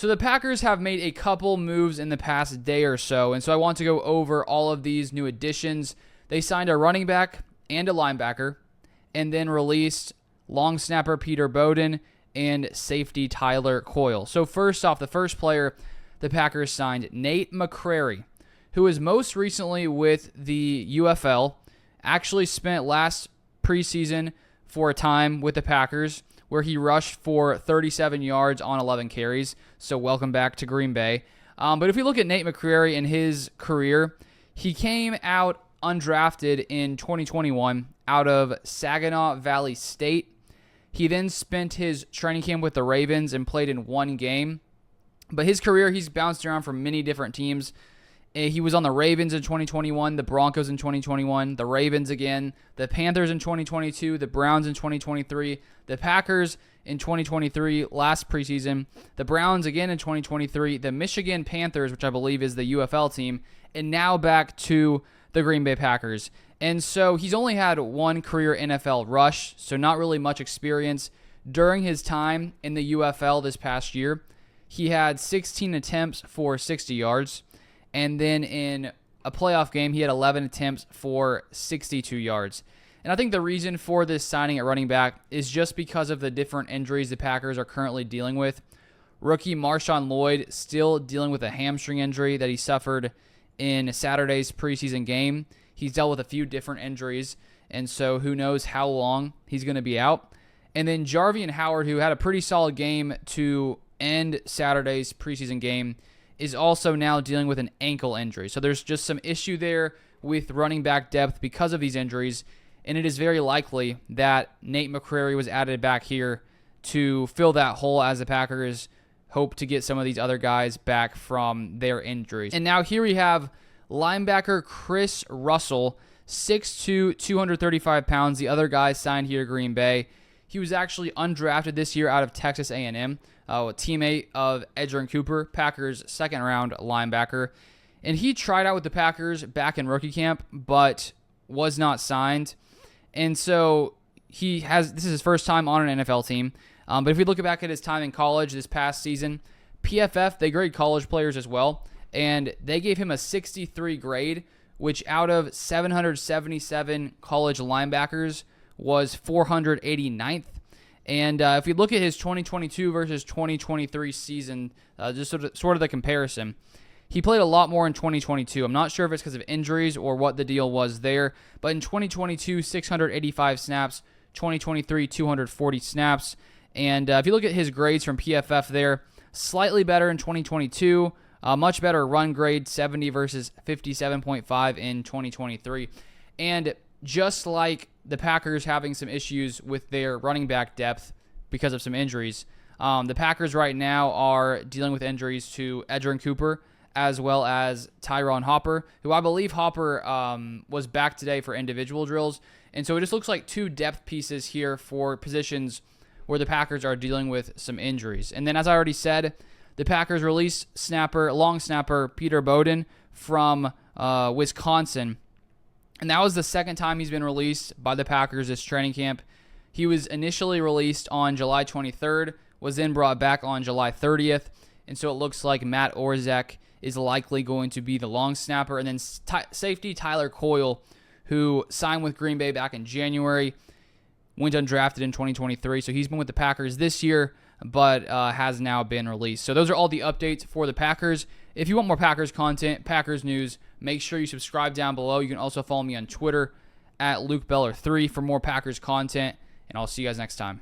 So the Packers have made a couple moves in the past day or so, and so I want to go over all of these new additions. They signed a running back and a linebacker, and then released long snapper Peter Bowden and safety Tyler Coyle. So first off, the first player the Packers signed, Nate McCrary, who is most recently with the UFL, actually spent last preseason for a time with the Packers, where he rushed for 37 yards on 11 carries. So welcome back to Green Bay. But if we look at Nate McCrary in his career, he came out undrafted in 2021 out of Saginaw Valley State. He then spent his training camp with the Ravens and played in one game. But his career, he's bounced around from many different teams. He was on the Ravens in 2021, the Broncos in 2021, the Ravens again, the Panthers in 2022, the Browns in 2023, the Packers in 2023, last preseason, the Browns again in 2023, the Michigan Panthers, which I believe is the UFL team, and now back to the Green Bay Packers. And so he's only had one career NFL rush, so not really much experience. During his time in the UFL this past year, he had 16 attempts for 60 yards. And then in a playoff game, he had 11 attempts for 62 yards. And I think the reason for this signing at running back is just because of the different injuries the Packers are currently dealing with. Rookie Marshawn Lloyd still dealing with a hamstring injury that he suffered in Saturday's preseason game. He's dealt with a few different injuries, and so who knows how long he's going to be out. And then Jarvian Howard, who had a pretty solid game to end Saturday's preseason game, is also now dealing with an ankle injury. So there's just some issue there with running back depth because of these injuries, and it is very likely that Nate McCrary was added back here to fill that hole as the Packers hope to get some of these other guys back from their injuries. And now here we have linebacker Chris Russell, 6'2", 235 pounds. The other guy signed here at Green Bay. He was actually undrafted this year out of Texas A&M. A teammate of Edgerrin Cooper, Packers' second-round linebacker. And he tried out with the Packers back in rookie camp, but was not signed. And so this is his first time on an NFL team. But if we look back at his time in college this past season, PFF, they grade college players as well, and they gave him a 63 grade, which out of 777 college linebackers was 489th. And if we look at his 2022 versus 2023 season, just sort of the comparison, he played a lot more in 2022. I'm not sure if it's because of injuries or what the deal was there, but in 2022, 685 snaps, 2023, 240 snaps. And if you look at his grades from PFF there, slightly better in 2022, much better run grade, 70 versus 57.5 in 2023. And just like the Packers having some issues with their running back depth because of some injuries, the Packers right now are dealing with injuries to Edgerrin Cooper as well as Tyron Hopper, who I believe Hopper was back today for individual drills. And so it just looks like two depth pieces here for positions where the Packers are dealing with some injuries. And then, as I already said, the Packers released long snapper Peter Bowden from Wisconsin. And that was the second time he's been released by the Packers this training camp. He was initially released on July 23rd, was then brought back on July 30th. And so it looks like Matt Orzech is likely going to be the long snapper. And then safety Tyler Coyle, who signed with Green Bay back in January, went undrafted in 2023. So he's been with the Packers this year, but has now been released. So those are all the updates for the Packers. If you want more Packers content, Packers news, make sure you subscribe down below. You can also follow me on Twitter at LukeBeller3 for more Packers content, and I'll see you guys next time.